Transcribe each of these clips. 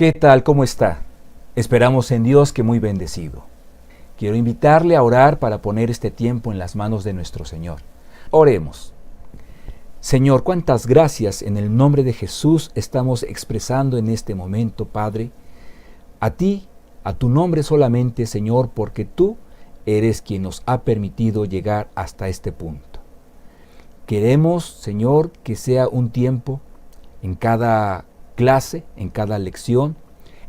¿Qué tal? ¿Cómo está? Esperamos en Dios que muy bendecido. Quiero invitarle a orar para poner este tiempo en las manos de nuestro Señor. Oremos. Señor, cuántas gracias en el nombre de Jesús estamos expresando en este momento, Padre. A ti, a tu nombre solamente, Señor, porque tú eres quien nos ha permitido llegar hasta este punto. Queremos, Señor, que sea un tiempo en cada clase, en cada lección,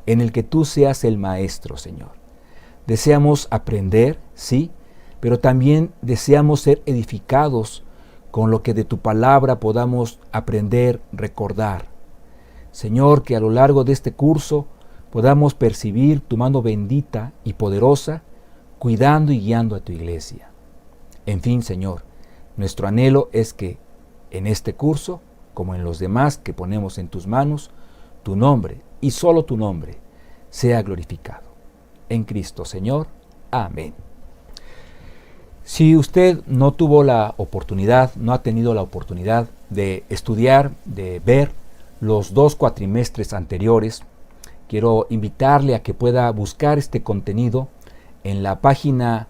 en el que tú seas el maestro, Señor. Deseamos aprender, sí, pero también deseamos ser edificados con lo que de tu palabra podamos aprender, recordar. Señor, que a lo largo de este curso podamos percibir tu mano bendita y poderosa, cuidando y guiando a tu iglesia. En fin, Señor, nuestro anhelo es que en este curso, como en los demás que ponemos en tus manos, tu nombre, y solo tu nombre, sea glorificado. En Cristo, Señor. Amén. Si usted no tuvo la oportunidad, no ha tenido la oportunidad de estudiar, de ver los 2 cuatrimestres anteriores, quiero invitarle a que pueda buscar este contenido en la página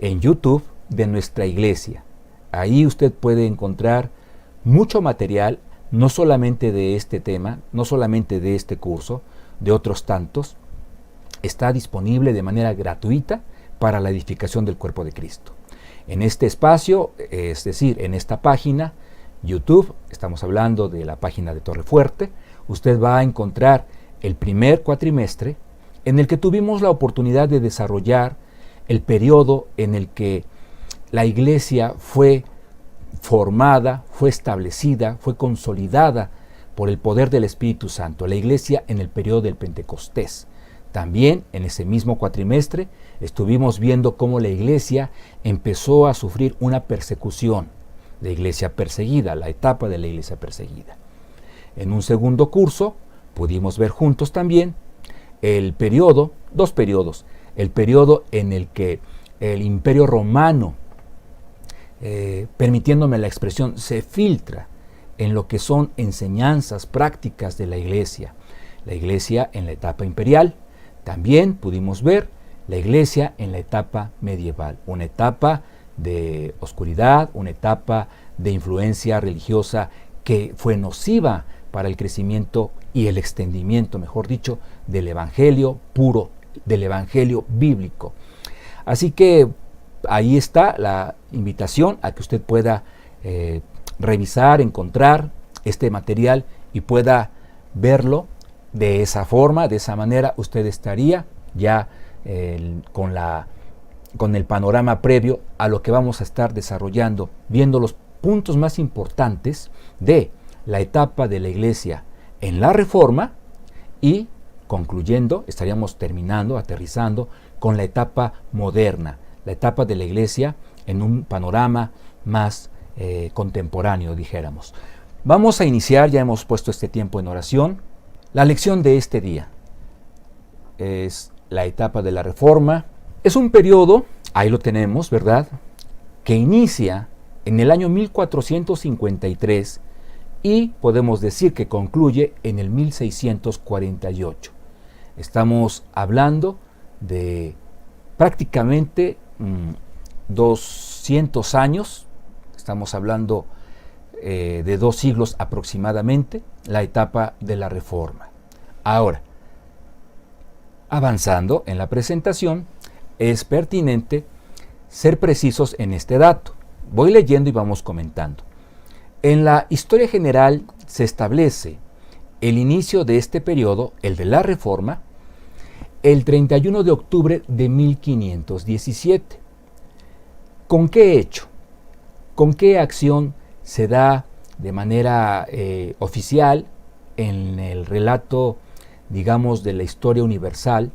en YouTube de nuestra iglesia. Ahí usted puede encontrar mucho material, no solamente de este tema, no solamente de este curso, de otros tantos. Está disponible de manera gratuita para la edificación del cuerpo de Cristo. En este espacio, es decir, en esta página, YouTube, estamos hablando de la página de Torrefuerte, usted va a encontrar el primer cuatrimestre en el que tuvimos la oportunidad de desarrollar el periodo en el que la iglesia fue formada, fue establecida, fue consolidada por el poder del Espíritu Santo, la iglesia en el periodo del Pentecostés. También en ese mismo cuatrimestre estuvimos viendo cómo la iglesia empezó a sufrir una persecución, la iglesia perseguida, la etapa de la iglesia perseguida. En un segundo curso pudimos ver juntos también el periodo, 2 periodos, el periodo en el que el Imperio Romano, permitiéndome la expresión, se filtra en lo que son enseñanzas prácticas de la iglesia en la etapa imperial. También pudimos ver la iglesia en la etapa medieval, una etapa de oscuridad, una etapa de influencia religiosa que fue nociva para el crecimiento y el extendimiento, mejor dicho, del evangelio puro, del evangelio bíblico. Así que ahí está la invitación a que usted pueda revisar, encontrar este material y pueda verlo. De esa forma, de esa manera, usted estaría ya con el panorama previo a lo que vamos a estar desarrollando, viendo los puntos más importantes de la etapa de la iglesia en la Reforma y concluyendo, estaríamos terminando, aterrizando con la etapa moderna, la etapa de la iglesia en un panorama más contemporáneo, dijéramos. Vamos a iniciar, ya hemos puesto este tiempo en oración. La lección de este día es la etapa de la Reforma. Es un periodo, ahí lo tenemos, ¿verdad?, que inicia en el año 1453 y podemos decir que concluye en el 1648. Estamos hablando de prácticamente 200 años, estamos hablando de 2 siglos aproximadamente, la etapa de la Reforma. Ahora, avanzando en la presentación, es pertinente ser precisos en este dato. Voy leyendo y vamos comentando. En la historia general se establece el inicio de este periodo, el de la Reforma, el 31 de octubre de 1517. ¿Con qué hecho? ¿Con qué acción se da de manera oficial en el relato, digamos, de la historia universal,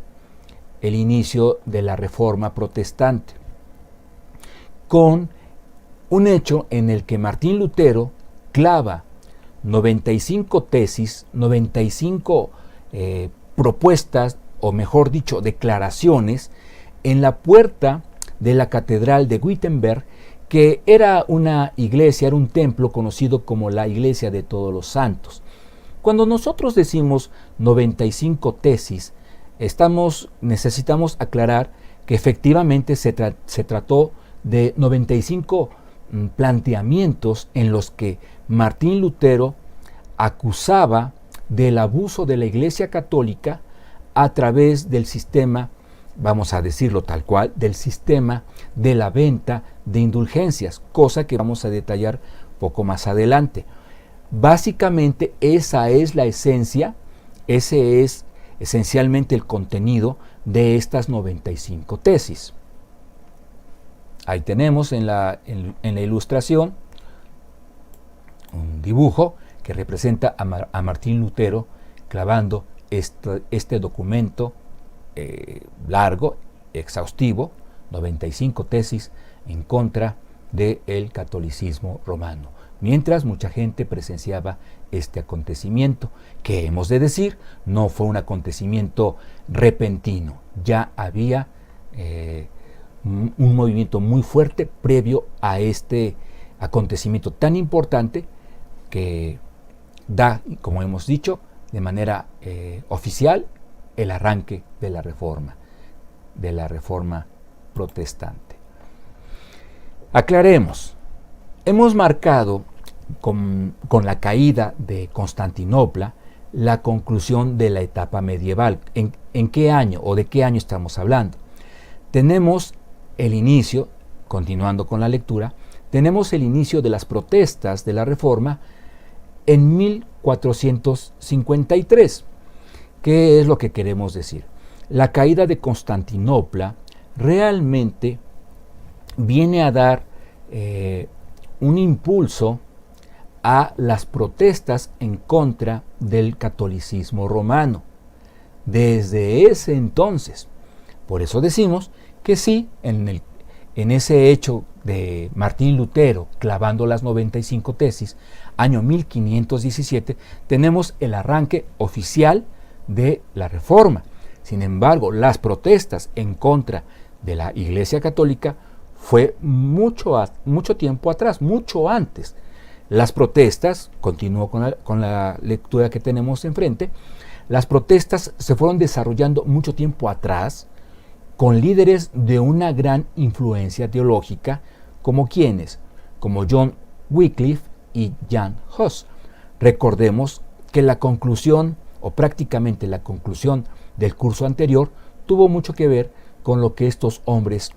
el inicio de la Reforma protestante? Con un hecho en el que Martín Lutero clava 95 tesis, 95 propuestas, o mejor dicho, declaraciones, en la puerta de la Catedral de Wittenberg, que era una iglesia, era un templo conocido como la Iglesia de Todos los Santos. Cuando nosotros decimos 95 tesis, necesitamos aclarar que efectivamente se trató de 95 planteamientos en los que Martín Lutero acusaba del abuso de la Iglesia Católica a través del sistema, vamos a decirlo tal cual, del sistema de la venta de indulgencias, cosa que vamos a detallar poco más adelante. Básicamente esa es la esencia, ese es esencialmente el contenido de estas 95 tesis. Ahí tenemos en la ilustración un dibujo que representa a Martín Lutero clavando este documento largo, exhaustivo, 95 tesis en contra del catolicismo romano, mientras mucha gente presenciaba este acontecimiento, que hemos de decir, no fue un acontecimiento repentino, ya había un movimiento muy fuerte previo a este acontecimiento tan importante que da, como hemos dicho, de manera oficial el arranque de la reforma protestante. Aclaremos, hemos marcado con la caída de Constantinopla la conclusión de la etapa medieval. ¿En qué año o de qué año estamos hablando? Tenemos el inicio, continuando con la lectura, tenemos el inicio de las protestas de la Reforma en 1453. ¿Qué es lo que queremos decir? La caída de Constantinopla realmente viene a dar un impulso a las protestas en contra del catolicismo romano. Desde ese entonces, por eso decimos que sí, en ese hecho de Martín Lutero clavando las 95 tesis, año 1517, tenemos el arranque oficial de la Reforma. Sin embargo, las protestas en contra de la Iglesia Católica fue mucho tiempo atrás, mucho antes. Las protestas, continúo con la lectura que tenemos enfrente, las protestas se fueron desarrollando mucho tiempo atrás con líderes de una gran influencia teológica, como quienes, como John Wycliffe y Jan Hus. Recordemos que la conclusión, o prácticamente la conclusión del curso anterior, tuvo mucho que ver con lo que estos hombres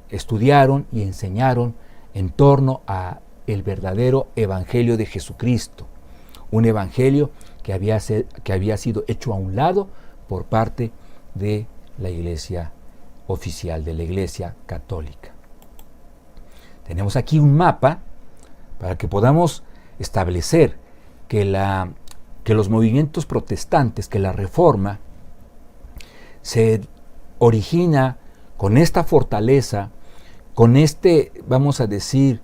estudiaron y enseñaron en torno a el verdadero evangelio de Jesucristo, un evangelio que había sido hecho a un lado por parte de la Iglesia oficial, de la Iglesia Católica. Tenemos aquí un mapa para que podamos establecer que los movimientos protestantes, que la Reforma se origina con esta fortaleza, con vamos a decir,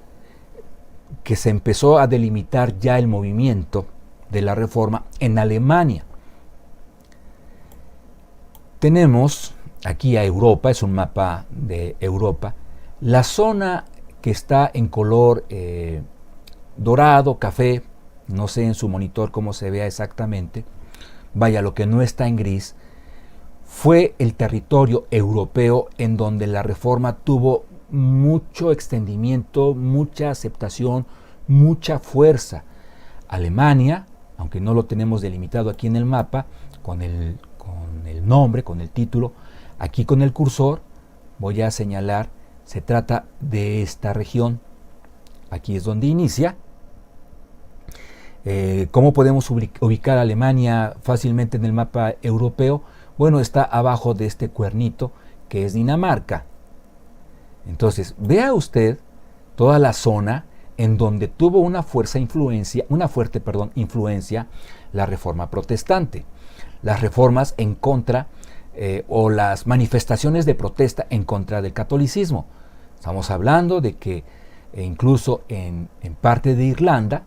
que se empezó a delimitar ya el movimiento de la Reforma en Alemania. Tenemos aquí a Europa, es un mapa de Europa, la zona que está en color dorado, café, no sé en su monitor cómo se vea exactamente, vaya, lo que no está en gris, fue el territorio europeo en donde la Reforma tuvo mucho extendimiento, mucha aceptación, mucha fuerza. Alemania, aunque no lo tenemos delimitado aquí en el mapa, con el nombre, con el título, aquí con el cursor, voy a señalar, se trata de esta región. Aquí es donde inicia. ¿Cómo podemos ubicar a Alemania fácilmente en el mapa europeo? Bueno, está abajo de este cuernito que es Dinamarca. Entonces, vea usted toda la zona en donde tuvo una fuerte influencia la Reforma protestante. Las reformas en contra o las manifestaciones de protesta en contra del catolicismo. Estamos hablando de que incluso en parte de Irlanda,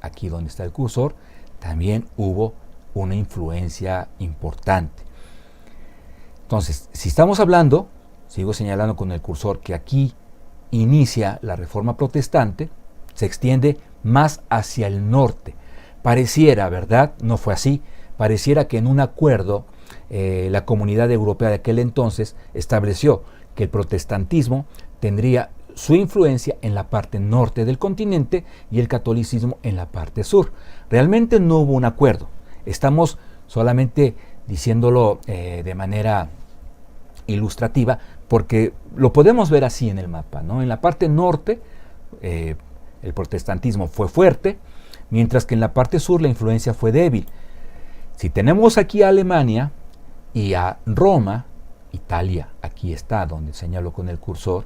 aquí donde está el cursor, también hubo una influencia importante. Entonces, si estamos hablando, sigo señalando con el cursor que aquí inicia la Reforma protestante, se extiende más hacia el norte, Pareciera, ¿verdad? No fue así. Pareciera que en un acuerdo la Comunidad Europea de aquel entonces estableció que el protestantismo tendría su influencia en la parte norte del continente y el catolicismo en la parte sur. Realmente no hubo un acuerdo. Estamos solamente diciéndolo de manera ilustrativa, porque lo podemos ver así en el mapa, ¿no? En la parte norte el protestantismo fue fuerte, mientras que en la parte sur la influencia fue débil. Si tenemos aquí a Alemania y a Roma, Italia, aquí está donde señalo con el cursor,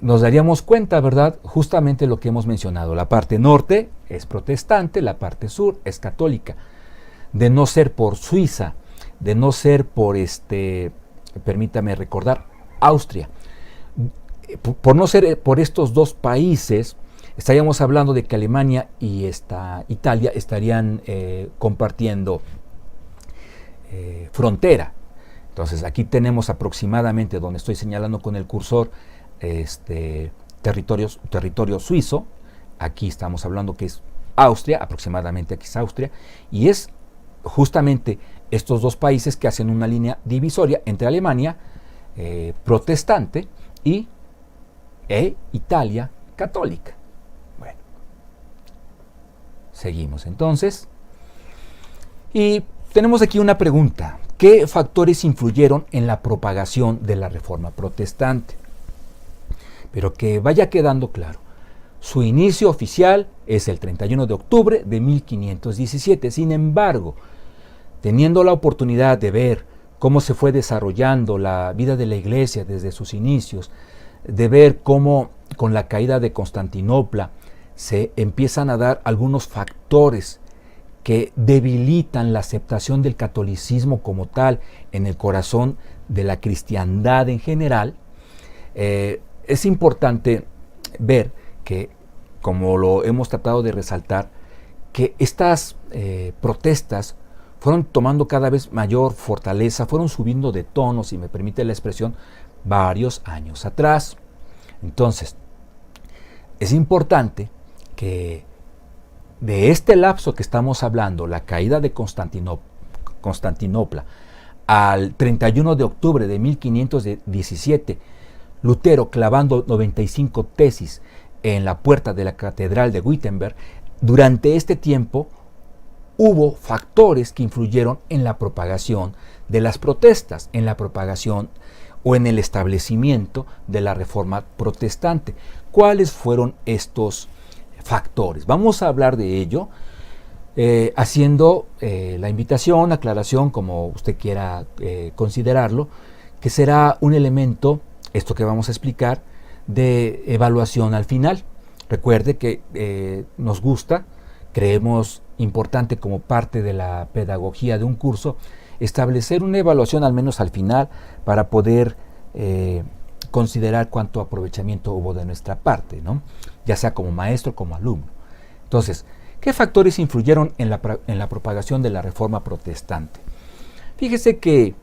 nos daríamos cuenta, ¿verdad? Justamente lo que hemos mencionado. La parte norte es protestante, la parte sur es católica. De no ser por Suiza, de no ser por permítame recordar, Austria, por no ser por estos dos países, estaríamos hablando de que Alemania y Italia estarían compartiendo frontera. Entonces aquí tenemos aproximadamente, donde estoy señalando con el cursor, territorio suizo. Aquí estamos hablando que es Austria, aproximadamente aquí es Austria, y es justamente estos dos países que hacen una línea divisoria entre Alemania protestante y Italia católica. Bueno, seguimos entonces. Y tenemos aquí una pregunta. ¿Qué factores influyeron en la propagación de la Reforma protestante? Pero que vaya quedando claro. Su inicio oficial es el 31 de octubre de 1517. Sin embargo, teniendo la oportunidad de ver cómo se fue desarrollando la vida de la Iglesia desde sus inicios, de ver cómo con la caída de Constantinopla se empiezan a dar algunos factores que debilitan la aceptación del catolicismo como tal en el corazón de la cristiandad en general, es importante ver que, como lo hemos tratado de resaltar, que estas protestas fueron tomando cada vez mayor fortaleza, fueron subiendo de tono, si me permite la expresión, varios años atrás. Entonces, es importante que de este lapso que estamos hablando, la caída de Constantinopla, al 31 de octubre de 1517, Lutero clavando 95 tesis en la puerta de la Catedral de Wittenberg, durante este tiempo hubo factores que influyeron en la propagación de las protestas, en la propagación o en el establecimiento de la Reforma protestante. ¿Cuáles fueron estos factores? Vamos a hablar de ello haciendo la invitación, aclaración, como usted quiera considerarlo, que será un elemento, esto que vamos a explicar, de evaluación al final. Recuerde que nos gusta, creemos importante como parte de la pedagogía de un curso, establecer una evaluación al menos al final para poder considerar cuánto aprovechamiento hubo de nuestra parte, ¿no? Ya sea como maestro como alumno. Entonces, ¿qué factores influyeron en la propagación de la Reforma protestante? Fíjese que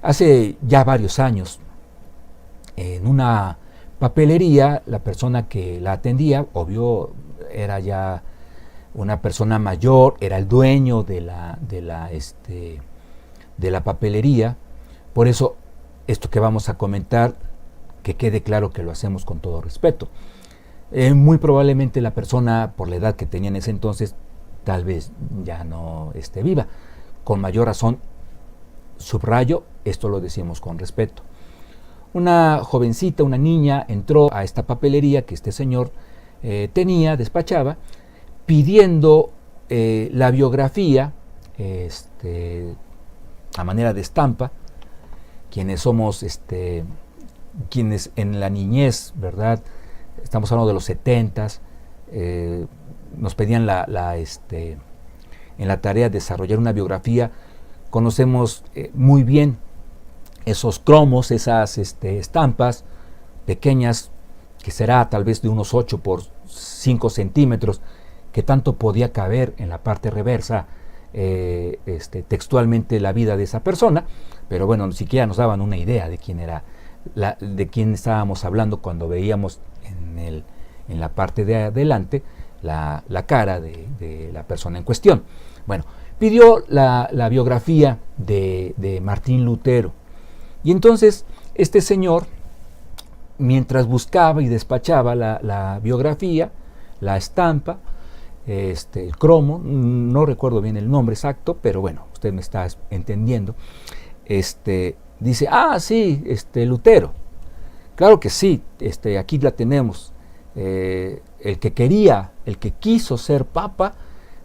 hace ya varios años, en una papelería, la persona que la atendía, obvio, era ya una persona mayor, era el dueño de la papelería. Por eso, esto que vamos a comentar, que quede claro que lo hacemos con todo respeto. Muy probablemente la persona, por la edad que tenía en ese entonces, tal vez ya no esté viva. Con mayor razón, subrayo, esto lo decimos con respeto. Una jovencita, una niña, entró a esta papelería que este señor despachaba, pidiendo la biografía a manera de estampa. Quienes somos, quienes en la niñez, ¿verdad? Estamos hablando de los 70s, nos pedían en la tarea de desarrollar una biografía. Conocemos muy bien esos cromos, esas estampas pequeñas, que será tal vez de unos 8 por 5 centímetros, que tanto podía caber en la parte reversa textualmente la vida de esa persona, pero bueno, ni siquiera nos daban una idea de quién era, de quién estábamos hablando cuando veíamos en la parte de adelante la cara de la persona en cuestión. Bueno, pidió la biografía de Martín Lutero. Y entonces este señor, mientras buscaba y despachaba la biografía, la estampa, el cromo, no recuerdo bien el nombre exacto, pero bueno, usted me está entendiendo, dice, sí, Lutero, claro que sí, aquí la tenemos, el que quiso ser papa,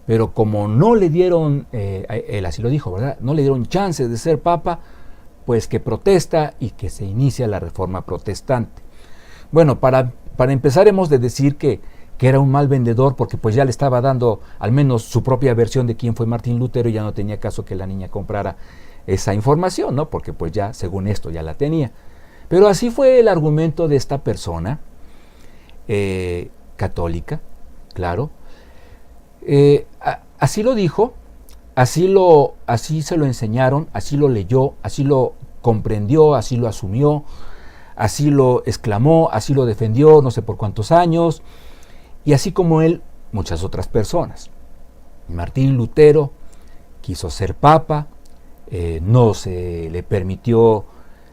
pero como no le dieron, él así lo dijo, ¿verdad? No le dieron chance de ser papa, pues que protesta y que se inicia la reforma protestante. Bueno, para empezar hemos de decir que era un mal vendedor, porque pues ya le estaba dando al menos su propia versión de quién fue Martín Lutero, y ya no tenía caso que la niña comprara esa información, ¿no? Porque pues ya, según esto, ya la tenía. Pero así fue el argumento de esta persona, católica, claro. Así lo dijo, así se lo enseñaron, así lo leyó, así lo comprendió, así lo asumió, así lo exclamó, así lo defendió, no sé por cuántos años, y así como él, muchas otras personas. Martín Lutero quiso ser papa, no se le permitió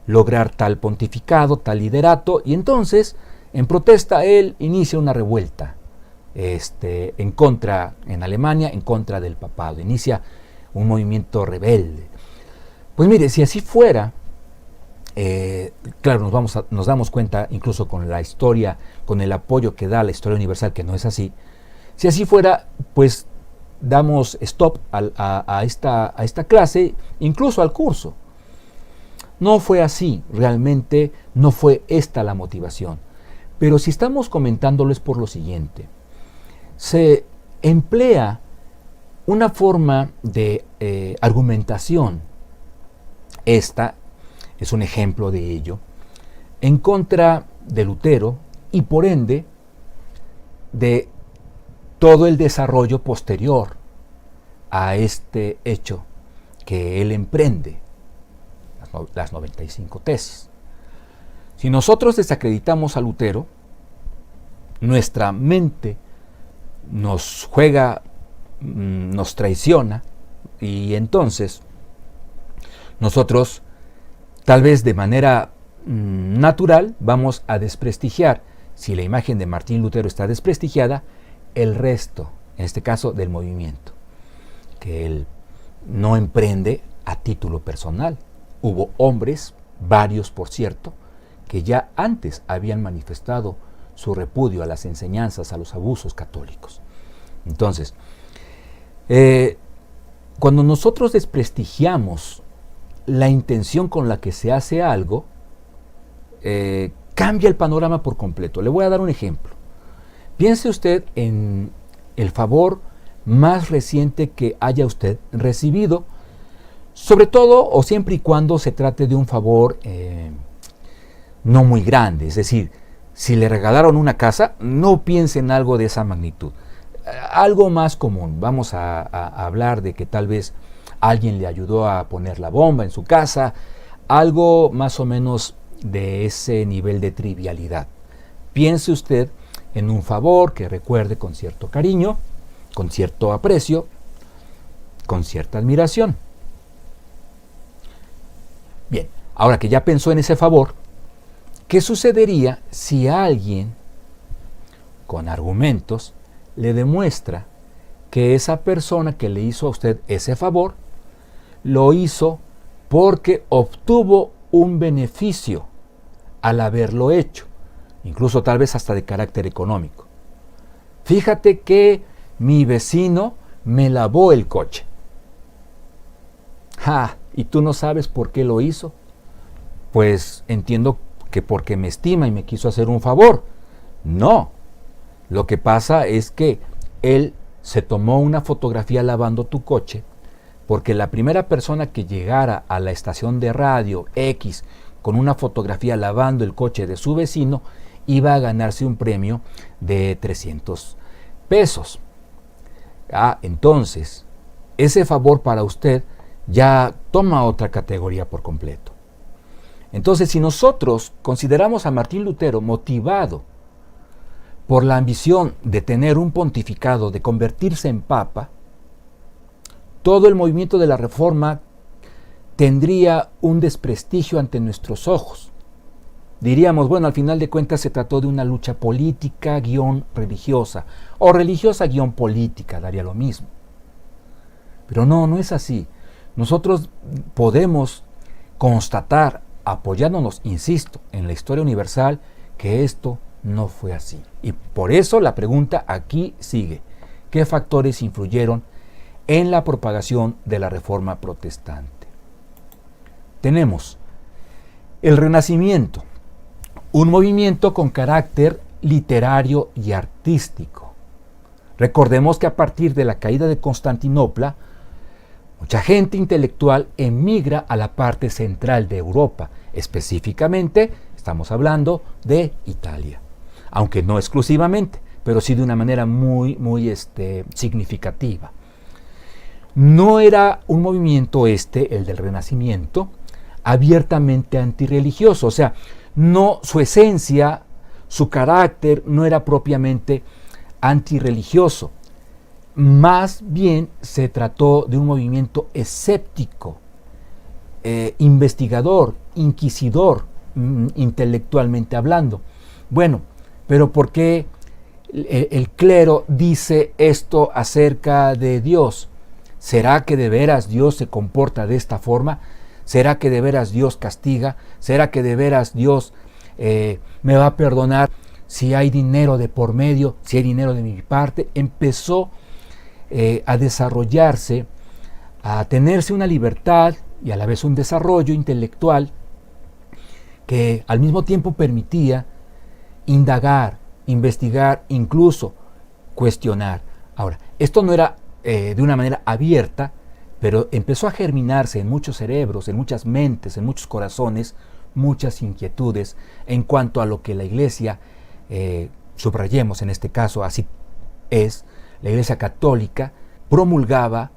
lograr tal pontificado, tal liderato, y entonces, en protesta, él inicia una revuelta en Alemania, en contra del papado, inicia un movimiento rebelde. Pues mire, si así fuera, claro, nos damos cuenta, incluso con la historia, con el apoyo que da la historia universal, que no es así. Si así fuera, pues damos stop a esta clase, incluso al curso. No fue así, realmente no fue esta la motivación. Pero si estamos comentándolo es por lo siguiente. Se emplea una forma de argumentación, esta es un ejemplo de ello, en contra de Lutero y por ende de todo el desarrollo posterior a este hecho que él emprende, las 95 tesis. Si nosotros desacreditamos a Lutero, nuestra mente nos juega, nos traiciona, y entonces nosotros, tal vez de manera natural, vamos a desprestigiar, si la imagen de Martín Lutero está desprestigiada, el resto, en este caso del movimiento, que él no emprende a título personal. Hubo hombres, varios por cierto, que ya antes habían manifestado su repudio a las enseñanzas, a los abusos católicos. Entonces, cuando nosotros desprestigiamos la intención con la que se hace algo, cambia el panorama por completo. Le voy a dar un ejemplo. Piense usted en el favor más reciente que haya usted recibido, sobre todo o siempre y cuando se trate de un favor no muy grande. Es decir, si le regalaron una casa, no piense en algo de esa magnitud. Algo más común. Vamos a hablar de que tal vez alguien le ayudó a poner la bomba en su casa, algo más o menos de ese nivel de trivialidad. Piense usted en un favor que recuerde con cierto cariño, con cierto aprecio, con cierta admiración. Bien, ahora que ya pensó en ese favor, ¿qué sucedería si alguien, con argumentos, le demuestra que esa persona que le hizo a usted ese favor, lo hizo porque obtuvo un beneficio al haberlo hecho, incluso tal vez hasta de carácter económico? Fíjate que mi vecino me lavó el coche. ¿Y tú no sabes por qué lo hizo? Pues entiendo que porque me estima y me quiso hacer un favor. No, lo que pasa es que él se tomó una fotografía lavando tu coche porque la primera persona que llegara a la estación de radio X con una fotografía lavando el coche de su vecino iba a ganarse un premio de 300 pesos. Entonces, ese favor para usted ya toma otra categoría por completo. Entonces, si nosotros consideramos a Martín Lutero motivado por la ambición de tener un pontificado, de convertirse en papa, todo el movimiento de la Reforma tendría un desprestigio ante nuestros ojos. Diríamos, bueno, al final de cuentas se trató de una lucha política guión religiosa, o religiosa guión política, daría lo mismo. Pero no es así. Nosotros podemos constatar, apoyándonos, insisto, en la historia universal, que esto no fue así. Y por eso la pregunta aquí sigue: ¿qué factores influyeron en la propagación de la Reforma protestante? Tenemos el Renacimiento, un movimiento con carácter literario y artístico. Recordemos que a partir de la caída de Constantinopla, mucha gente intelectual emigra a la parte central de Europa, específicamente estamos hablando de Italia, aunque no exclusivamente, pero sí de una manera muy significativa. No era un movimiento el del Renacimiento, abiertamente antirreligioso, o sea, no, su esencia, su carácter no era propiamente antirreligioso. Más bien se trató de un movimiento escéptico, investigador, inquisidor, intelectualmente hablando. Bueno, pero ¿por qué el clero dice esto acerca de Dios? ¿Será que de veras Dios se comporta de esta forma? ¿Será que de veras Dios castiga? ¿Será que de veras Dios me va a perdonar si hay dinero de por medio, si hay dinero de mi parte? Empezó a desarrollarse, a tenerse una libertad y a la vez un desarrollo intelectual que al mismo tiempo permitía indagar, investigar, incluso cuestionar. Ahora, esto no era de una manera abierta, pero empezó a germinarse en muchos cerebros, en muchas mentes, en muchos corazones, muchas inquietudes en cuanto a lo que la Iglesia, subrayemos en este caso, así es, la Iglesia Católica promulgaba,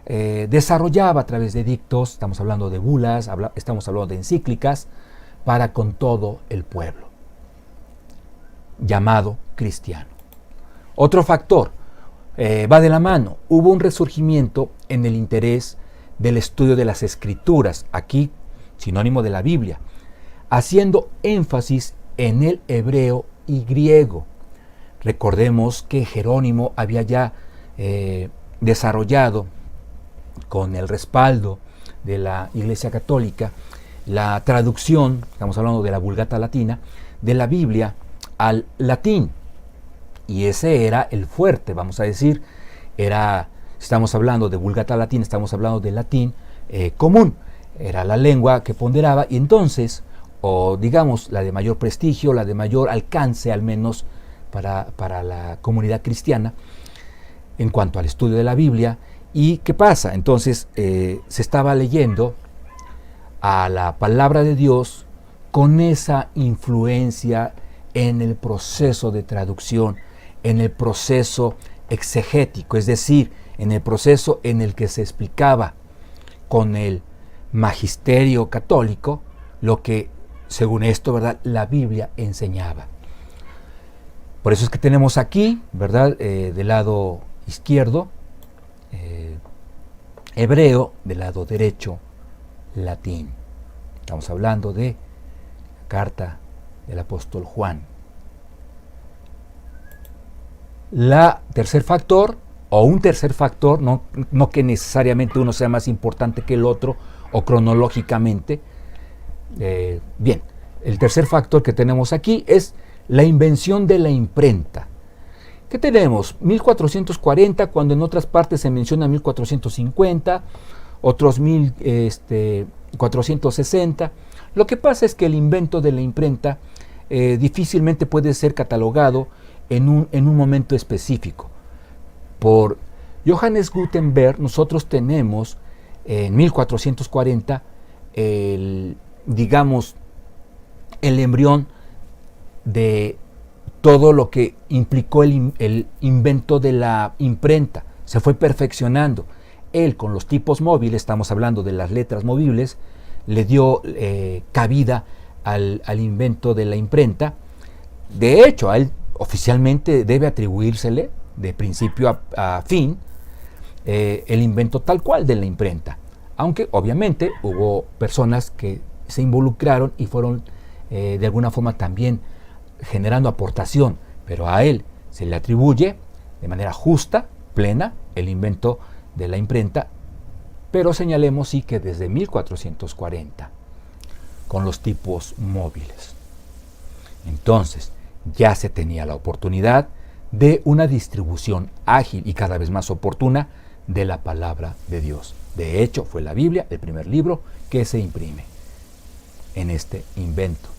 desarrollaba a través de edictos, estamos hablando de bulas, estamos hablando de encíclicas, para con todo el pueblo, llamado cristiano. Otro factor, va de la mano, hubo un resurgimiento en el interés del estudio de las Escrituras, aquí sinónimo de la Biblia, haciendo énfasis en el hebreo y griego. Recordemos que Jerónimo había ya desarrollado, con el respaldo de la Iglesia Católica, la traducción, estamos hablando de la Vulgata Latina, de la Biblia al latín. Y ese era el fuerte, vamos a decir, estamos hablando de Vulgata Latina, estamos hablando de latín común, era la lengua que ponderaba, y entonces, o digamos, la de mayor prestigio, la de mayor alcance, al menos para la comunidad cristiana, en cuanto al estudio de la Biblia. ¿Y qué pasa? Entonces, se estaba leyendo a la palabra de Dios con esa influencia en el proceso de traducción, en el proceso exegético, es decir, en el proceso en el que se explicaba con el magisterio católico lo que, según esto, ¿verdad?, la Biblia enseñaba. Por eso es que tenemos aquí, ¿verdad?, del lado izquierdo, hebreo, del lado derecho, latín. Estamos hablando de la carta del apóstol Juan. Tercer factor, o un tercer factor, no que necesariamente uno sea más importante que el otro, o cronológicamente. Bien, el tercer factor que tenemos aquí es la invención de la imprenta. ¿Qué tenemos? 1440, cuando en otras partes se menciona 1450, otros 1460. Lo que pasa es que el invento de la imprenta difícilmente puede ser catalogado en un momento específico. Por Johannes Gutenberg, nosotros tenemos en 1440 el embrión de todo lo que implicó el invento de la imprenta. Se fue perfeccionando. Él, con los tipos móviles, estamos hablando de las letras movibles, le dio cabida al invento de la imprenta. De hecho, a él oficialmente debe atribuírsele de principio a fin el invento tal cual de la imprenta, aunque obviamente hubo personas que se involucraron y fueron de alguna forma también generando aportación, pero a él se le atribuye de manera justa, plena, el invento de la imprenta, pero señalemos sí que desde 1440, con los tipos móviles. Entonces, ya se tenía la oportunidad de una distribución ágil y cada vez más oportuna de la palabra de Dios. De hecho, fue la Biblia, el primer libro que se imprime en este invento.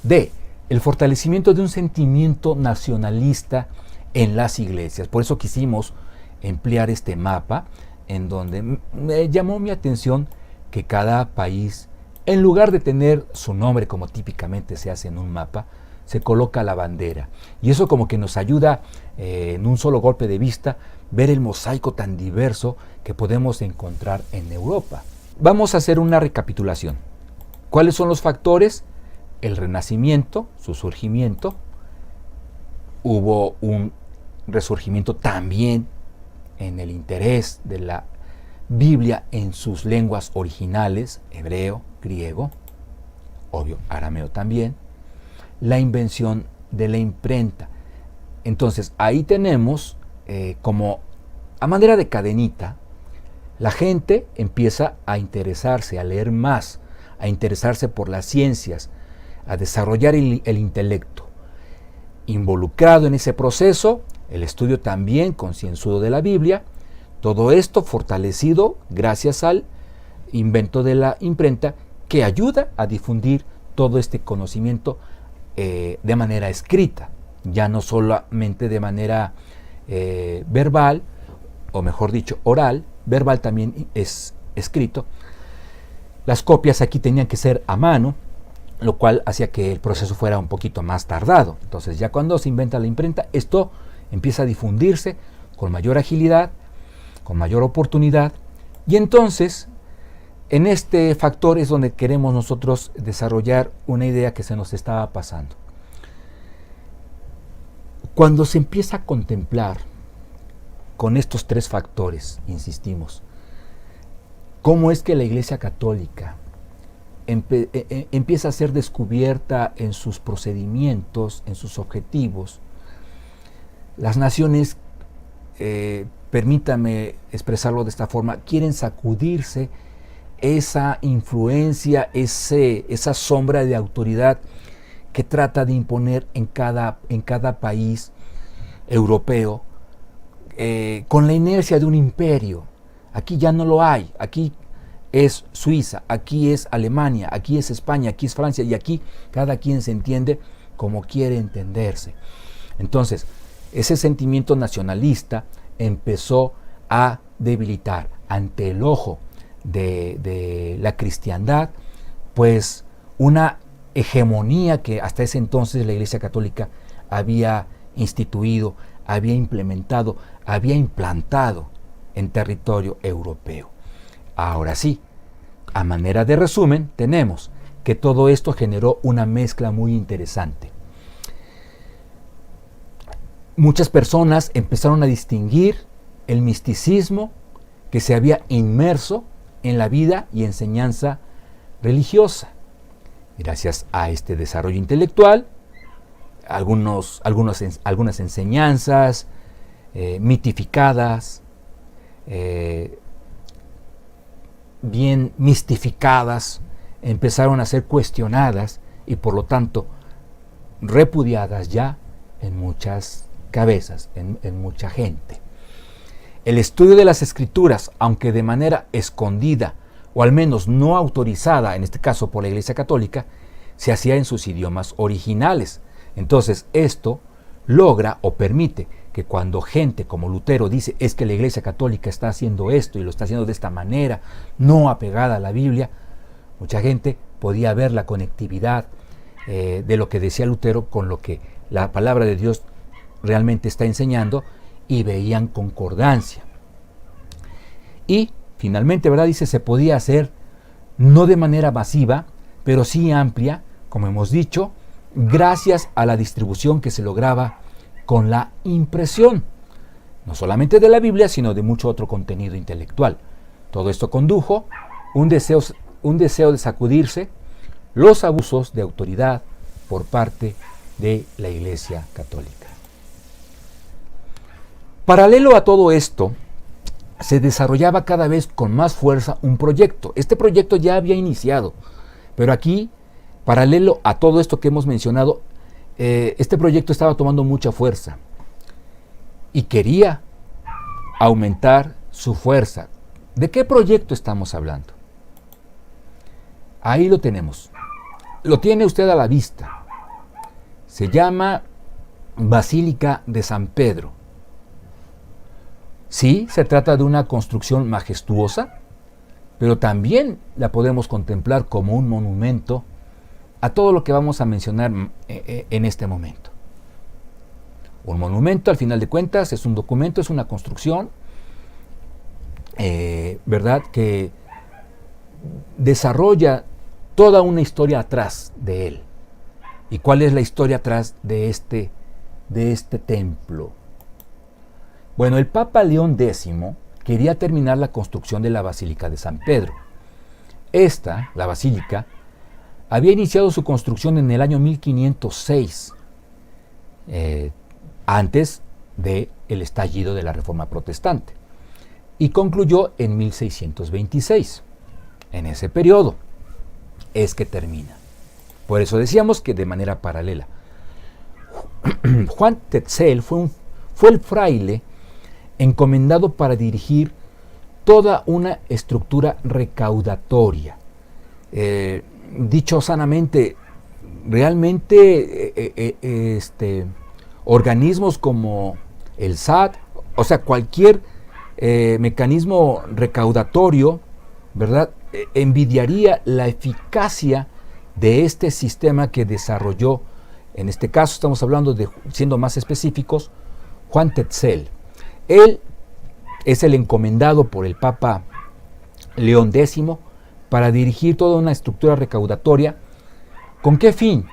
D. El fortalecimiento de un sentimiento nacionalista en las iglesias. Por eso quisimos emplear este mapa, en donde me llamó mi atención que cada país, en lugar de tener su nombre como típicamente se hace en un mapa, se coloca la bandera. Y eso como que nos ayuda en un solo golpe de vista ver el mosaico tan diverso que podemos encontrar en Europa. Vamos a hacer una recapitulación. ¿Cuáles son los factores? El Renacimiento, su surgimiento. Hubo un resurgimiento también en el interés de la Biblia en sus lenguas originales, hebreo, griego, obvio, arameo también. La invención de la imprenta. Entonces ahí tenemos como a manera de cadenita, la gente empieza a interesarse, a leer más, a interesarse por las ciencias, a desarrollar el intelecto. Involucrado en ese proceso, el estudio también concienzudo de la Biblia, todo esto fortalecido gracias al invento de la imprenta que ayuda a difundir todo este conocimiento de manera escrita, ya no solamente de manera verbal, o mejor dicho, oral, verbal también es escrito. Las copias aquí tenían que ser a mano, lo cual hacía que el proceso fuera un poquito más tardado. Entonces ya cuando se inventa la imprenta, esto empieza a difundirse con mayor agilidad, con mayor oportunidad, y entonces en este factor es donde queremos nosotros desarrollar una idea que se nos estaba pasando. Cuando se empieza a contemplar con estos tres factores, insistimos, cómo es que la Iglesia Católica empieza a ser descubierta en sus procedimientos, en sus objetivos, las naciones, permítame expresarlo de esta forma, quieren sacudirse esa influencia, esa sombra de autoridad que trata de imponer en cada país europeo, con la inercia de un imperio. Aquí ya no lo hay, aquí es Suiza, aquí es Alemania, aquí es España, aquí es Francia, y aquí cada quien se entiende como quiere entenderse. Entonces, ese sentimiento nacionalista empezó a debilitar ante el ojo de la cristiandad, pues una hegemonía que hasta ese entonces la Iglesia Católica había instituido, había implementado, había implantado en territorio europeo. Ahora sí, a manera de resumen, tenemos que todo esto generó una mezcla muy interesante. Muchas personas empezaron a distinguir el misticismo que se había inmerso en la vida y enseñanza religiosa. Gracias a este desarrollo intelectual, algunas enseñanzas mitificadas, bien mistificadas, empezaron a ser cuestionadas y por lo tanto repudiadas ya en muchas cabezas, en mucha gente. El estudio de las Escrituras, aunque de manera escondida o al menos no autorizada, en este caso por la Iglesia Católica, se hacía en sus idiomas originales. Entonces esto logra o permite que cuando gente como Lutero dice es que la Iglesia Católica está haciendo esto y lo está haciendo de esta manera, no apegada a la Biblia, mucha gente podía ver la conectividad de lo que decía Lutero con lo que la palabra de Dios realmente está enseñando y veían concordancia. Y finalmente, ¿verdad? Dice, se podía hacer no de manera masiva, pero sí amplia, como hemos dicho, gracias a la distribución que se lograba con la impresión, no solamente de la Biblia, sino de mucho otro contenido intelectual. Todo esto condujo un deseo de sacudirse los abusos de autoridad por parte de la Iglesia Católica. Paralelo a todo esto, se desarrollaba cada vez con más fuerza un proyecto. Este proyecto ya había iniciado, pero aquí, paralelo a todo esto que hemos mencionado, este proyecto estaba tomando mucha fuerza y quería aumentar su fuerza. ¿De qué proyecto estamos hablando? Ahí lo tenemos. Lo tiene usted a la vista. Se llama Basílica de San Pedro. Sí, se trata de una construcción majestuosa, pero también la podemos contemplar como un monumento a todo lo que vamos a mencionar en este momento. Un monumento, al final de cuentas, es un documento, es una construcción, ¿verdad?, que desarrolla toda una historia atrás de él. ¿Y cuál es la historia atrás de este templo? Bueno, el Papa León X quería terminar la construcción de la Basílica de San Pedro. La basílica, había iniciado su construcción en el año 1506, antes del estallido de la Reforma Protestante, y concluyó en 1626. En ese periodo es que termina. Por eso decíamos que de manera paralela. Juan Tetzel fue el fraile encomendado para dirigir toda una estructura recaudatoria. Dicho sanamente, realmente organismos como el SAT, o sea, cualquier mecanismo recaudatorio, ¿verdad?, envidiaría la eficacia de este sistema que desarrolló, en este caso estamos hablando de, siendo más específicos, Juan Tetzel. Él es el encomendado por el Papa León X para dirigir toda una estructura recaudatoria. ¿Con qué fin?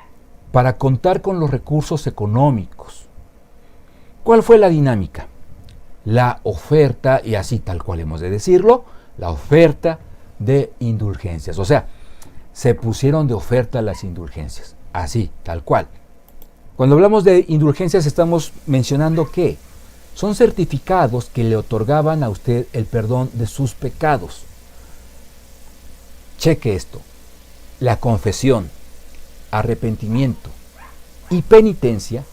Para contar con los recursos económicos. ¿Cuál fue la dinámica? La oferta, y así tal cual hemos de decirlo, la oferta de indulgencias. O sea, se pusieron de oferta las indulgencias. Así, tal cual. Cuando hablamos de indulgencias estamos mencionando que son certificados que le otorgaban a usted el perdón de sus pecados. Cheque esto. La confesión, arrepentimiento y penitencia,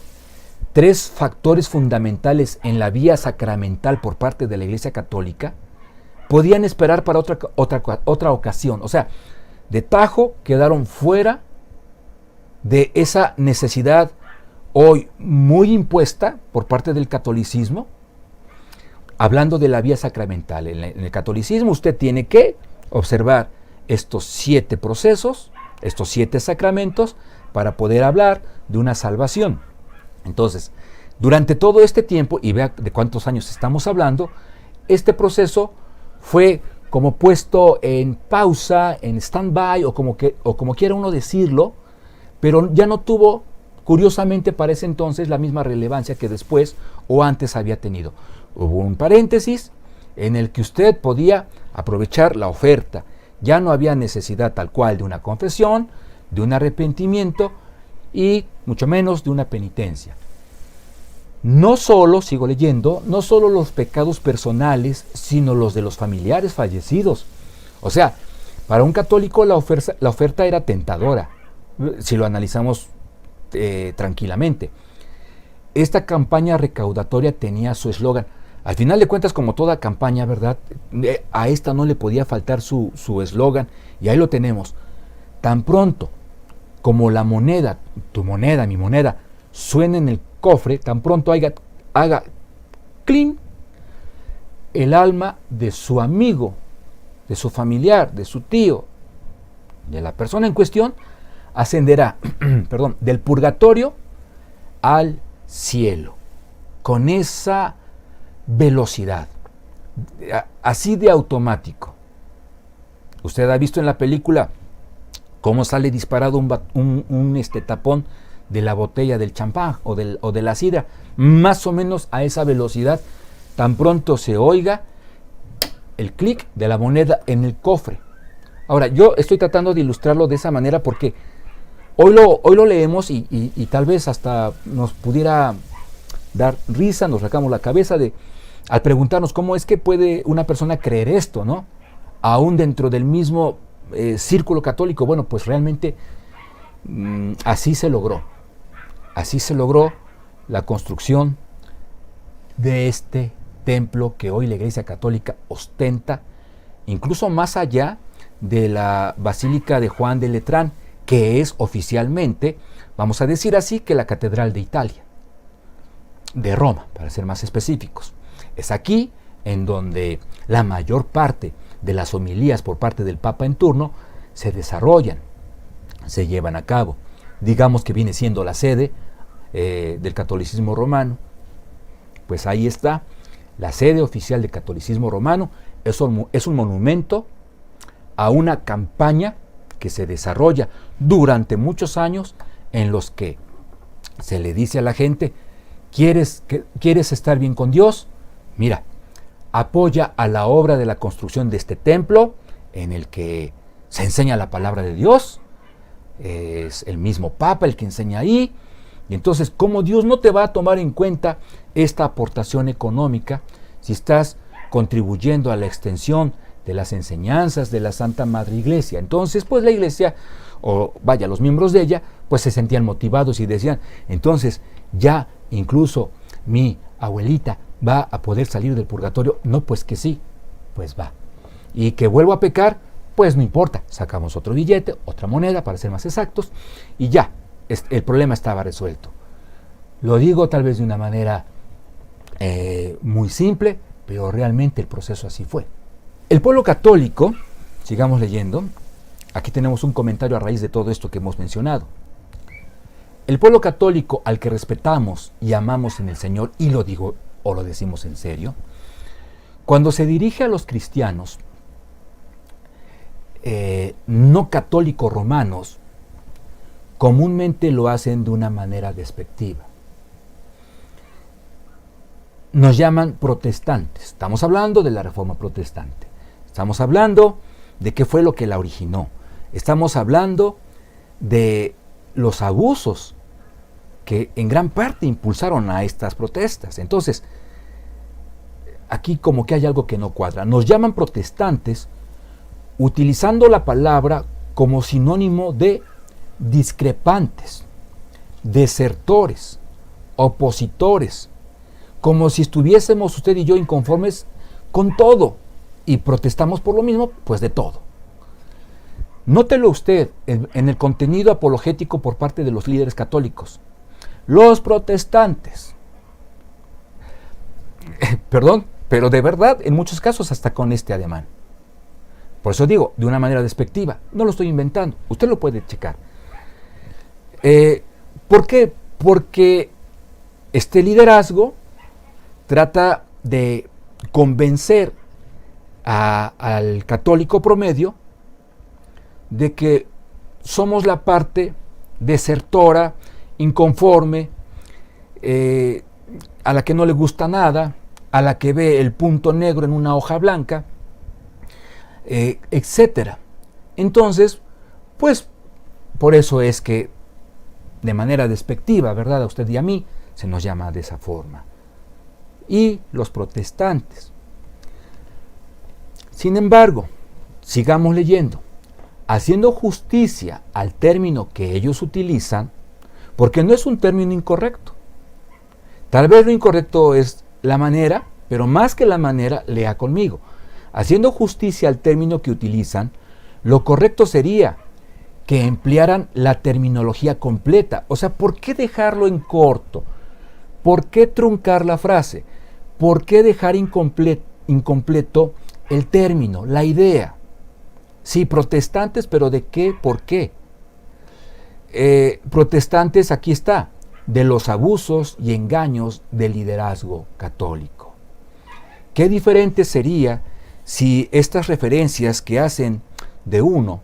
tres factores fundamentales en la vía sacramental por parte de la Iglesia Católica, podían esperar para otra ocasión. O sea, de tajo quedaron fuera de esa necesidad hoy muy impuesta por parte del catolicismo. Hablando de la vía sacramental, en el catolicismo usted tiene que observar estos 7 procesos, estos 7 sacramentos, para poder hablar de una salvación. Entonces, durante todo este tiempo, y vea de cuántos años estamos hablando, este proceso fue como puesto en pausa, en stand-by, o como quiera uno decirlo, pero ya no tuvo, curiosamente para ese entonces, la misma relevancia que después o antes había tenido. Hubo un paréntesis en el que usted podía aprovechar la oferta. Ya no había necesidad tal cual de una confesión, de un arrepentimiento y mucho menos de una penitencia. No solo, sigo leyendo, no solo los pecados personales, sino los de los familiares fallecidos. O sea, para un católico la oferta era tentadora, si lo analizamos tranquilamente. Esta campaña recaudatoria tenía su eslogan. Al final de cuentas, como toda campaña, ¿verdad?, a esta no le podía faltar su eslogan, y ahí lo tenemos. Tan pronto como la moneda, tu moneda, mi moneda, suene en el cofre, tan pronto haga clean, el alma de su amigo, de su familiar, de su tío, de la persona en cuestión, ascenderá del purgatorio al cielo, con esa velocidad, así de automático. Usted ha visto en la película cómo sale disparado un tapón de la botella del champán o de la sidra, más o menos a esa velocidad, tan pronto se oiga el clic de la moneda en el cofre. Ahora, yo estoy tratando de ilustrarlo de esa manera porque hoy lo leemos y tal vez hasta nos pudiera dar risa, nos sacamos la cabeza al preguntarnos cómo es que puede una persona creer esto, ¿no? Aún dentro del mismo círculo católico. Bueno, pues realmente así se logró. Así se logró la construcción de este templo que hoy la Iglesia Católica ostenta, incluso más allá de la Basílica de Juan de Letrán, que es oficialmente, vamos a decir así, que la Catedral de Italia, de Roma, para ser más específicos. Es aquí en donde la mayor parte de las homilías por parte del Papa en turno se desarrollan, se llevan a cabo. Digamos que viene siendo la sede del catolicismo romano. Pues ahí está, la sede oficial del catolicismo romano es un monumento a una campaña que se desarrolla durante muchos años en los que se le dice a la gente: ¿quieres estar bien con Dios? Mira, apoya a la obra de la construcción de este templo en el que se enseña la palabra de Dios. Es el mismo Papa el que enseña ahí. Y entonces, ¿cómo Dios no te va a tomar en cuenta esta aportación económica si estás contribuyendo a la extensión de las enseñanzas de la Santa Madre Iglesia? Entonces, pues la Iglesia, los miembros de ella, pues se sentían motivados y decían: entonces, ya incluso mi abuelita va a poder salir del purgatorio. No, pues que sí, pues va. Y que vuelvo a pecar, pues no importa, sacamos otro billete, otra moneda para ser más exactos, y ya, el problema estaba resuelto. Lo digo tal vez de una manera muy simple, pero realmente el proceso así fue. El pueblo católico, sigamos leyendo, aquí tenemos un comentario a raíz de todo esto que hemos mencionado. El pueblo católico al que respetamos y amamos en el Señor, y lo digo o lo decimos en serio, cuando se dirige a los cristianos no católicos romanos, comúnmente lo hacen de una manera despectiva. Nos llaman protestantes. Estamos hablando de la Reforma Protestante. Estamos hablando de qué fue lo que la originó. Estamos hablando de los abusos que en gran parte impulsaron a estas protestas. Entonces, aquí como que hay algo que no cuadra. Nos llaman protestantes utilizando la palabra como sinónimo de discrepantes, desertores, opositores, como si estuviésemos usted y yo inconformes con todo y protestamos por lo mismo, pues de todo. Nótelo usted en el contenido apologético por parte de los líderes católicos. Los protestantes, perdón, pero de verdad, en muchos casos hasta con este ademán. Por eso digo, de una manera despectiva, no lo estoy inventando, usted lo puede checar. ¿Por qué? Porque este liderazgo trata de convencer al católico promedio de que somos la parte desertora, inconforme, a la que no le gusta nada, a la que ve el punto negro en una hoja blanca, etcétera. Entonces, pues, por eso es que de manera despectiva, ¿verdad? A usted y a mí se nos llama de esa forma. Y los protestantes. Sin embargo, sigamos leyendo. Haciendo justicia al término que ellos utilizan, porque no es un término incorrecto. Tal vez lo incorrecto es la manera, pero más que la manera, lea conmigo. Haciendo justicia al término que utilizan, lo correcto sería que emplearan la terminología completa. O sea, ¿por qué dejarlo en corto? ¿Por qué truncar la frase? ¿Por qué dejar incompleto el término, la idea? Sí, protestantes, pero ¿de qué? ¿Por qué? Protestantes, aquí está, de los abusos y engaños del liderazgo católico. Qué diferente sería si estas referencias que hacen de uno,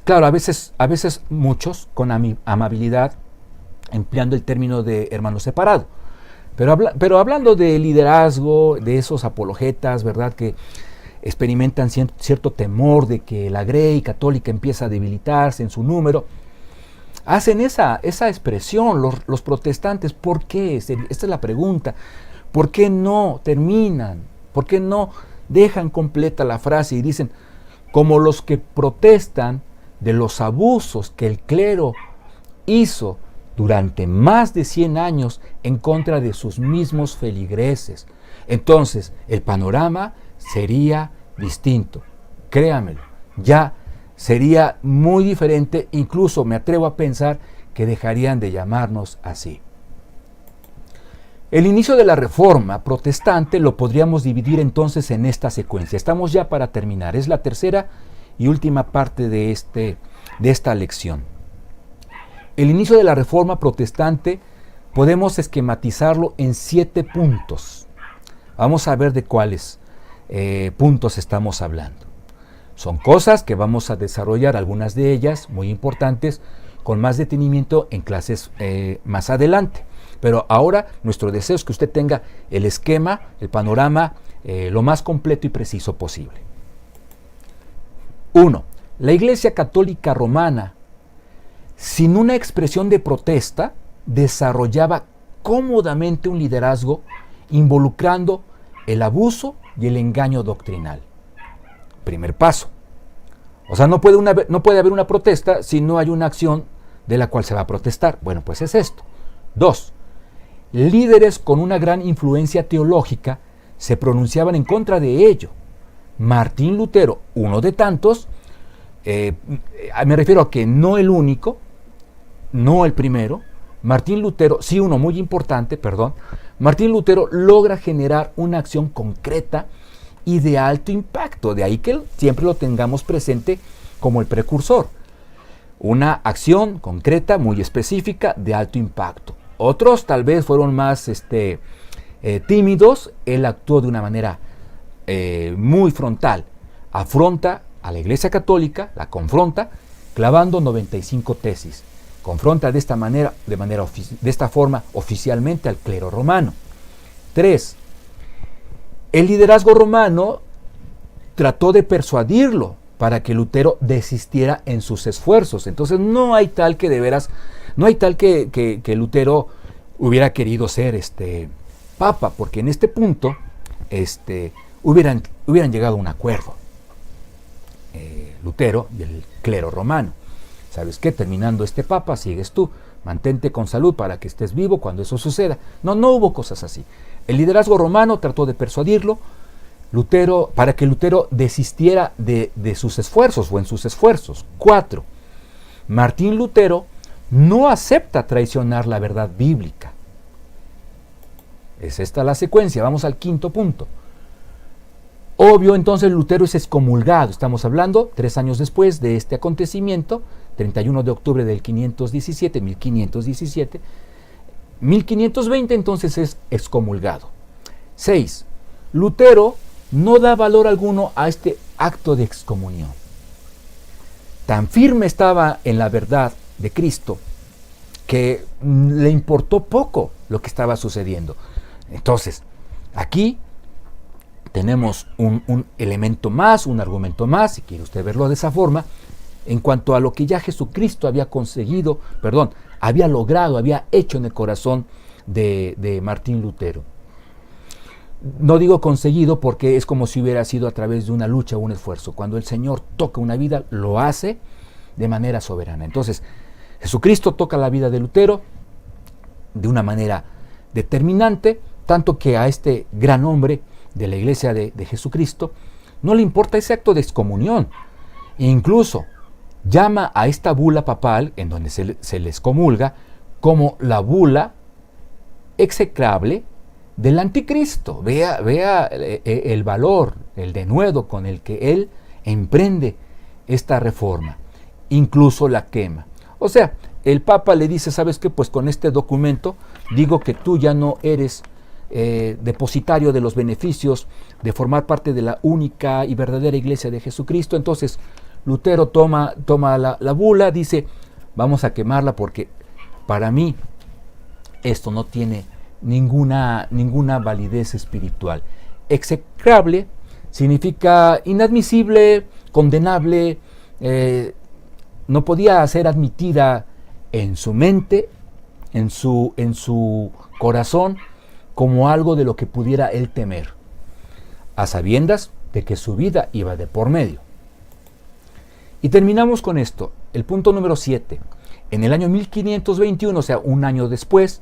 claro, a veces muchos con amabilidad empleando el término de hermano separado. Pero hablando de liderazgo, de esos apologetas, ¿verdad?, que experimentan cierto temor de que la Grey católica empieza a debilitarse en su número, hacen esa expresión los protestantes. ¿Por qué? Esta es la pregunta. ¿Por qué no terminan? ¿Por qué no dejan completa la frase y dicen, como los que protestan de los abusos que el clero hizo durante más de 100 años en contra de sus mismos feligreses? Entonces, el panorama sería distinto. Créanmelo, ya sería muy diferente. Incluso me atrevo a pensar que dejarían de llamarnos así. El inicio de la Reforma protestante lo podríamos dividir entonces en esta secuencia. Estamos ya para terminar. Es la tercera y última parte de esta lección. El inicio de la Reforma protestante podemos esquematizarlo en 7 puntos. Vamos a ver de cuáles puntos estamos hablando. Son cosas que vamos a desarrollar, algunas de ellas muy importantes, con más detenimiento en clases más adelante. Pero ahora nuestro deseo es que usted tenga el esquema, el panorama, lo más completo y preciso posible. 1. La Iglesia Católica Romana, sin una expresión de protesta, desarrollaba cómodamente un liderazgo involucrando el abuso y el engaño doctrinal. Primer paso. O sea, no puede haber una protesta si no hay una acción de la cual se va a protestar. Bueno, pues es esto. 2. Líderes con una gran influencia teológica se pronunciaban en contra de ello. Martín Lutero, uno de tantos, me refiero a que no el único, no el primero. Martín Lutero, sí uno muy importante, Martín Lutero logra generar una acción concreta y de alto impacto. De ahí que siempre lo tengamos presente como el precursor. Una acción concreta, muy específica, de alto impacto. Otros tal vez fueron más tímidos. Él actuó de una manera muy frontal. Afronta a la Iglesia Católica, la confronta, clavando 95 tesis. Confronta de esta forma oficialmente al clero romano. 3. El liderazgo romano trató de persuadirlo para que Lutero desistiera en sus esfuerzos. Entonces no hay tal que Lutero hubiera querido ser papa, porque en este punto hubieran llegado a un acuerdo Lutero y el clero romano. ¿Sabes qué? Terminando este papa, sigues tú. Mantente con salud para que estés vivo cuando eso suceda. No hubo cosas así. El liderazgo romano trató de persuadirlo para que Lutero desistiera de sus esfuerzos o en sus esfuerzos. 4. Martín Lutero no acepta traicionar la verdad bíblica. Es esta la secuencia. Vamos al 5.º punto. Obvio, entonces Lutero es excomulgado. Estamos hablando 3 años después de este acontecimiento, 31 de octubre del 1517, 1517. 1520 entonces es excomulgado. 6. Lutero no da valor alguno a este acto de excomunión. Tan firme estaba en la verdad de Cristo que le importó poco lo que estaba sucediendo. Entonces, aquí tenemos un elemento más, un argumento más, si quiere usted verlo de esa forma, en cuanto a lo que ya Jesucristo había había logrado, había hecho en el corazón de Martín Lutero. No digo conseguido porque es como si hubiera sido a través de una lucha o un esfuerzo. Cuando el Señor toca una vida, lo hace de manera soberana. Entonces, Jesucristo toca la vida de Lutero de una manera determinante, tanto que a este gran hombre de la Iglesia de Jesucristo no le importa ese acto de excomunión. E incluso llama a esta bula papal, en donde se les excomulga, como la bula execrable del anticristo. Vea el valor, el denuedo con el que él emprende esta reforma. Incluso la quema. O sea, el Papa le dice, ¿sabes qué? Pues con este documento digo que tú ya no eres depositario de los beneficios de formar parte de la única y verdadera Iglesia de Jesucristo. Entonces Lutero toma la bula, dice, vamos a quemarla porque para mí esto no tiene ninguna validez espiritual. Execrable significa inadmisible, condenable, no podía ser admitida en su mente, en su corazón, como algo de lo que pudiera él temer, a sabiendas de que su vida iba de por medio. Y terminamos con esto, el punto número 7. En el año 1521, o sea, un año después,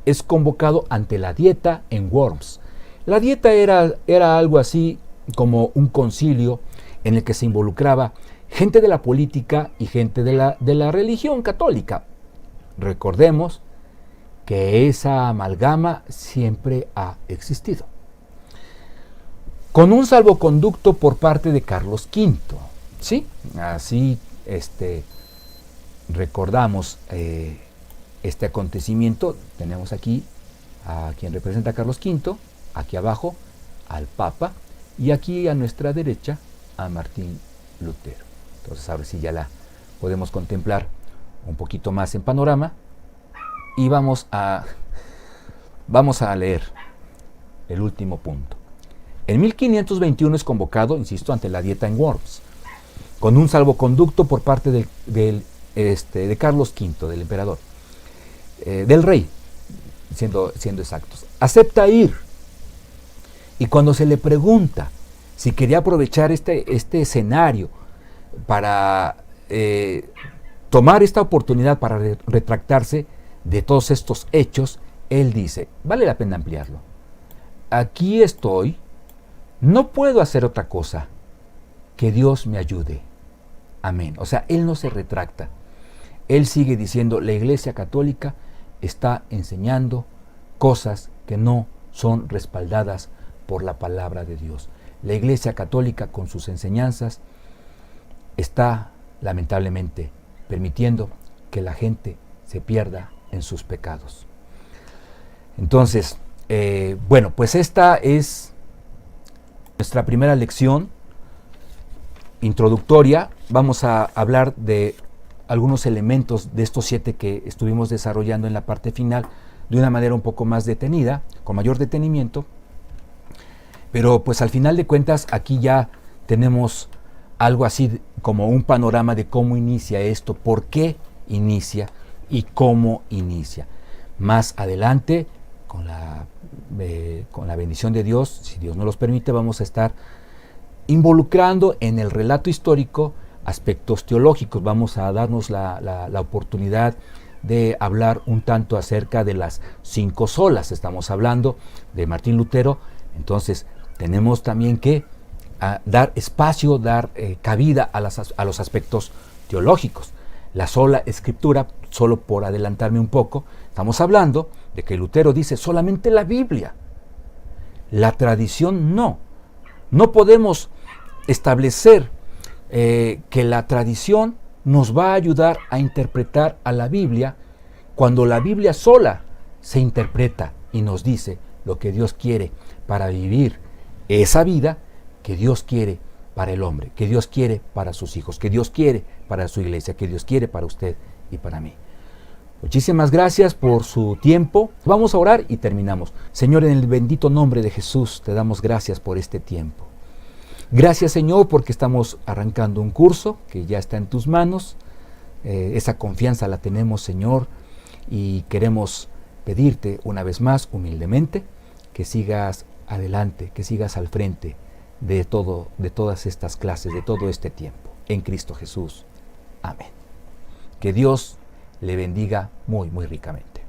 es convocado ante la Dieta en Worms. La Dieta era algo así como un concilio en el que se involucraba gente de la política y gente de la religión católica. Recordemos que esa amalgama siempre ha existido. Con un salvoconducto por parte de Carlos V. ¿Sí? Así recordamos este acontecimiento. Tenemos aquí a quien representa a Carlos V, aquí abajo al Papa y aquí a nuestra derecha a Martín Lutero. Entonces ahora sí ya la podemos contemplar un poquito más en panorama y vamos a leer el último punto. En 1521 es convocado, insisto, ante la Dieta en Worms, con un salvoconducto por parte de Carlos V, del emperador, del rey, siendo exactos. Acepta ir. Y cuando se le pregunta si quería aprovechar este escenario para tomar esta oportunidad para retractarse de todos estos hechos, él dice, vale la pena ampliarlo. Aquí estoy, no puedo hacer otra cosa, que Dios me ayude. Amén. O sea, él no se retracta. Él sigue diciendo, la Iglesia Católica está enseñando cosas que no son respaldadas por la palabra de Dios. La Iglesia Católica con sus enseñanzas está lamentablemente permitiendo que la gente se pierda en sus pecados. Entonces, bueno, pues esta es nuestra primera lección introductoria. Vamos a hablar de algunos elementos de estos 7 que estuvimos desarrollando en la parte final de una manera un poco más detenida, con mayor detenimiento. Pero pues al final de cuentas aquí ya tenemos algo así como un panorama de cómo inicia esto, por qué inicia y cómo inicia. Más adelante, con la bendición de Dios, si Dios nos los permite, vamos a estar involucrando en el relato histórico aspectos teológicos. Vamos a darnos la oportunidad de hablar un tanto acerca de las 5 solas. Estamos hablando de Martín Lutero, entonces tenemos también que dar espacio, dar cabida a los aspectos teológicos. La sola escritura, solo por adelantarme un poco, estamos hablando de que Lutero dice solamente la Biblia. La tradición no. No podemos establecer que la tradición nos va a ayudar a interpretar a la Biblia cuando la Biblia sola se interpreta y nos dice lo que Dios quiere para vivir esa vida que Dios quiere para el hombre, que Dios quiere para sus hijos, que Dios quiere para su iglesia, que Dios quiere para usted y para mí. Muchísimas gracias por su tiempo. Vamos a orar y terminamos. Señor, en el bendito nombre de Jesús, te damos gracias por este tiempo. Gracias, Señor, porque estamos arrancando un curso que ya está en tus manos. Esa confianza la tenemos, Señor, y queremos pedirte una vez más, humildemente, que sigas adelante, que sigas al frente de todas estas clases, de todo este tiempo. En Cristo Jesús. Amén. Que Dios le bendiga muy, muy ricamente.